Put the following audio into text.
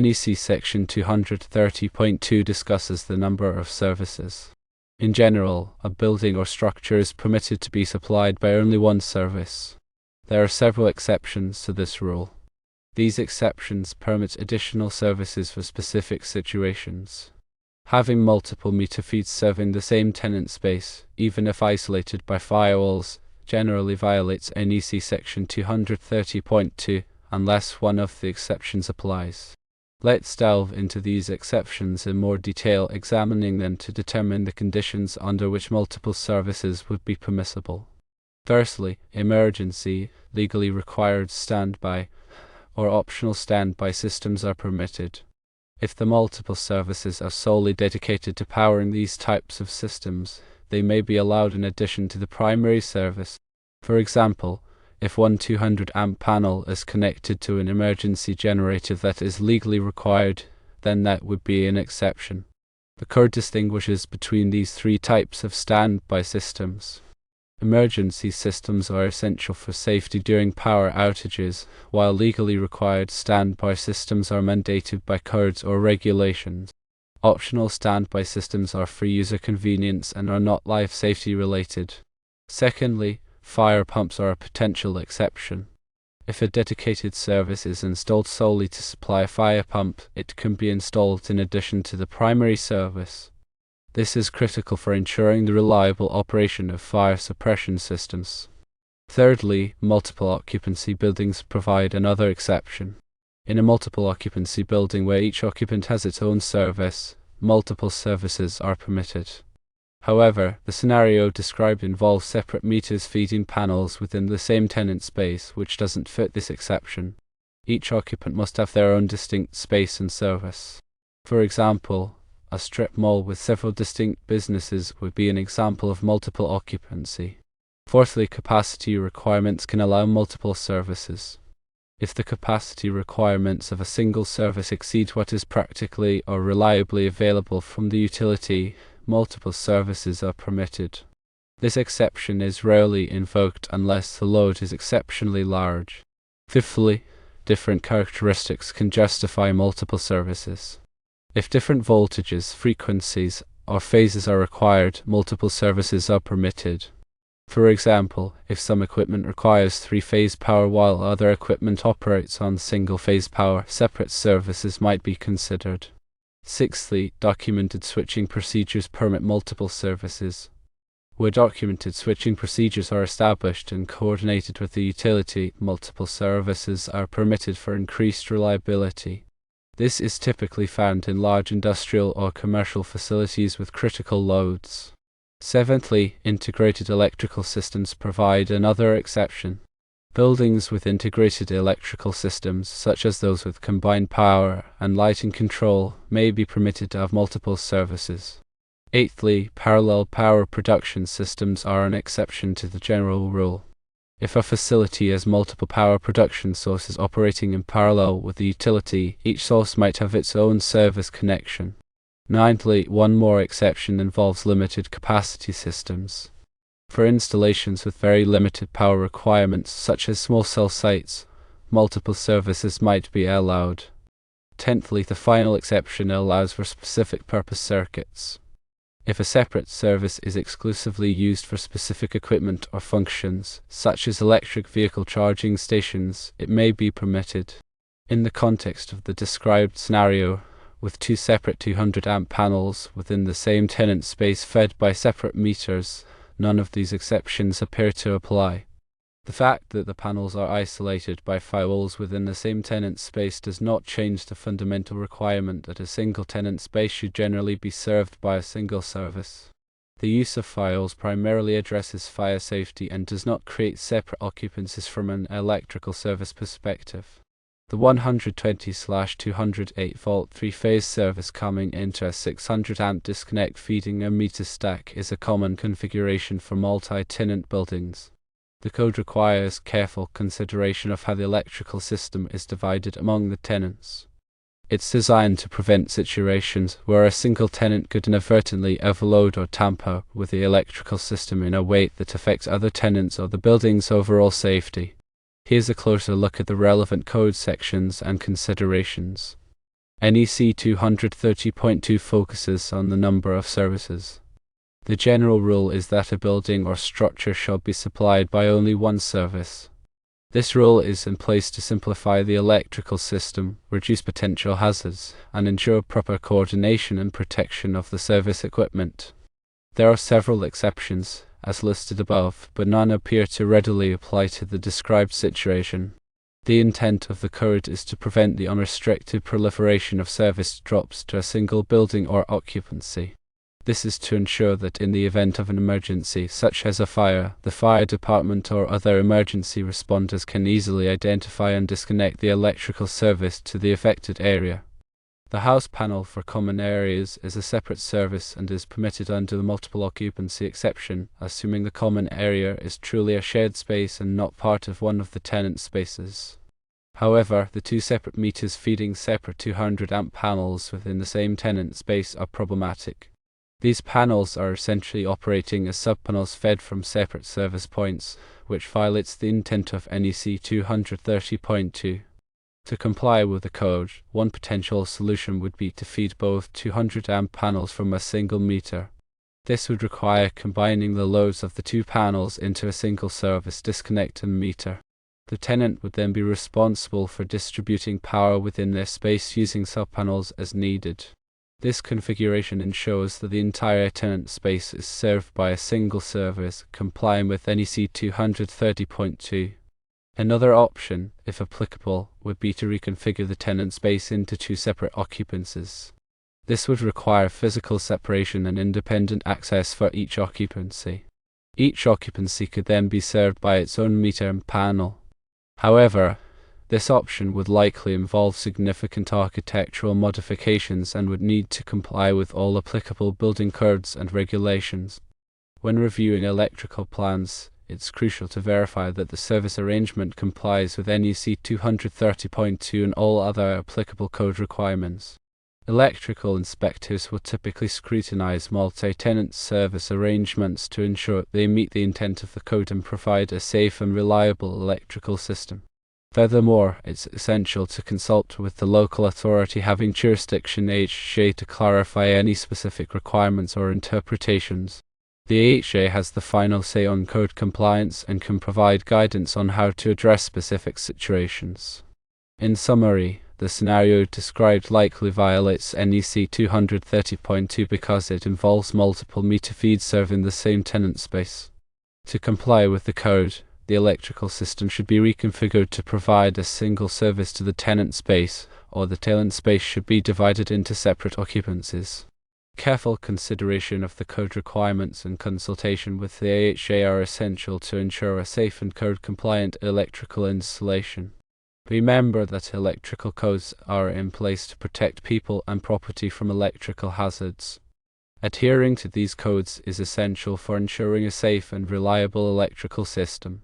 NEC Section 230.2 discusses the number of services. In general, a building or structure is permitted to be supplied by only one service. There are several exceptions to this rule. These exceptions permit additional services for specific situations. Having multiple meter feeds serving the same tenant space, even if isolated by firewalls, generally violates NEC Section 230.2 unless one of the exceptions applies. Let's delve into these exceptions in more detail, examining them to determine the conditions under which multiple services would be permissible. Firstly, emergency, legally required standby, or optional standby systems are permitted. If the multiple services are solely dedicated to powering these types of systems, they may be allowed in addition to the primary service. For example, if one 200 amp panel is connected to an emergency generator that is legally required, then that would be an exception. The code distinguishes between these three types of standby systems. Emergency systems are essential for safety during power outages, while legally required standby systems are mandated by codes or regulations. Optional standby systems are for user convenience and are not life safety related. Secondly, fire pumps are a potential exception. If a dedicated service is installed solely to supply a fire pump, it can be installed in addition to the primary service. This is critical for ensuring the reliable operation of fire suppression systems. Thirdly, multiple occupancy buildings provide another exception. In a multiple occupancy building where each occupant has its own service, multiple services are permitted. However, the scenario described involves separate meters feeding panels within the same tenant space, which doesn't fit this exception. Each occupant must have their own distinct space and service. For example, a strip mall with several distinct businesses would be an example of multiple occupancy. Fourthly, capacity requirements can allow multiple services. If the capacity requirements of a single service exceed what is practically or reliably available from the utility, multiple services are permitted. This exception is rarely invoked unless the load is exceptionally large. Fifthly, different characteristics can justify multiple services. If different voltages, frequencies, or phases are required, multiple services are permitted. For example, if some equipment requires three-phase power while other equipment operates on single-phase power, separate services might be considered. Sixthly, documented switching procedures permit multiple services. Where documented switching procedures are established and coordinated with the utility, multiple services are permitted for increased reliability. This is typically found in large industrial or commercial facilities with critical loads. Seventhly, integrated electrical systems provide another exception. Buildings with integrated electrical systems, such as those with combined power and lighting control, may be permitted to have multiple services. Eighthly, parallel power production systems are an exception to the general rule. If a facility has multiple power production sources operating in parallel with the utility, each source might have its own service connection. Ninthly, one more exception involves limited capacity systems. For installations with very limited power requirements, such as small cell sites, multiple services might be allowed. Tenthly, the final exception allows for specific purpose circuits. If a separate service is exclusively used for specific equipment or functions, such as electric vehicle charging stations, it may be permitted. In the context of the described scenario, with two separate 200 amp panels within the same tenant space fed by separate meters, none of these exceptions appear to apply. The fact that the panels are isolated by firewalls within the same tenant space does not change the fundamental requirement that a single tenant space should generally be served by a single service. The use of firewalls primarily addresses fire safety and does not create separate occupancies from an electrical service perspective. The 120/208 volt three-phase service coming into a 600 amp disconnect feeding a meter stack is a common configuration for multi-tenant buildings. The code requires careful consideration of how the electrical system is divided among the tenants. It's designed to prevent situations where a single tenant could inadvertently overload or tamper with the electrical system in a way that affects other tenants or the building's overall safety. Here's a closer look at the relevant code sections and considerations. NEC 230.2 focuses on the number of services. The general rule is that a building or structure shall be supplied by only one service. This rule is in place to simplify the electrical system, reduce potential hazards, and ensure proper coordination and protection of the service equipment. There are several exceptions, as listed above, but none appear to readily apply to the described situation. The intent of the code is to prevent the unrestricted proliferation of service drops to a single building or occupancy. This is to ensure that in the event of an emergency, such as a fire, the fire department or other emergency responders can easily identify and disconnect the electrical service to the affected area. The house panel for common areas is a separate service and is permitted under the multiple occupancy exception, assuming the common area is truly a shared space and not part of one of the tenant spaces. However, the two separate meters feeding separate 200 amp panels within the same tenant space are problematic. These panels are essentially operating as subpanels fed from separate service points, which violates the intent of NEC 230.2. To comply with the code, one potential solution would be to feed both 200 amp panels from a single meter. This would require combining the loads of the two panels into a single service disconnect and meter. The tenant would then be responsible for distributing power within their space using subpanels as needed. This configuration ensures that the entire tenant space is served by a single service, complying with NEC 230.2. Another option, if applicable, would be to reconfigure the tenant space into two separate occupancies. This would require physical separation and independent access for each occupancy. Each occupancy could then be served by its own meter and panel. However, this option would likely involve significant architectural modifications and would need to comply with all applicable building codes and regulations. When reviewing electrical plans, it's crucial to verify that the service arrangement complies with NEC 230.2 and all other applicable code requirements. Electrical inspectors will typically scrutinize multi-tenant service arrangements to ensure they meet the intent of the code and provide a safe and reliable electrical system. Furthermore, it's essential to consult with the local authority having jurisdiction AHJ to clarify any specific requirements or interpretations. The AHJ has the final say on code compliance and can provide guidance on how to address specific situations. In summary, the scenario described likely violates NEC 230.2 because it involves multiple meter feeds serving the same tenant space. To comply with the code, the electrical system should be reconfigured to provide a single service to the tenant space, or the tenant space should be divided into separate occupancies. Careful consideration of the code requirements and consultation with the AHJ are essential to ensure a safe and code-compliant electrical installation. Remember that electrical codes are in place to protect people and property from electrical hazards. Adhering to these codes is essential for ensuring a safe and reliable electrical system.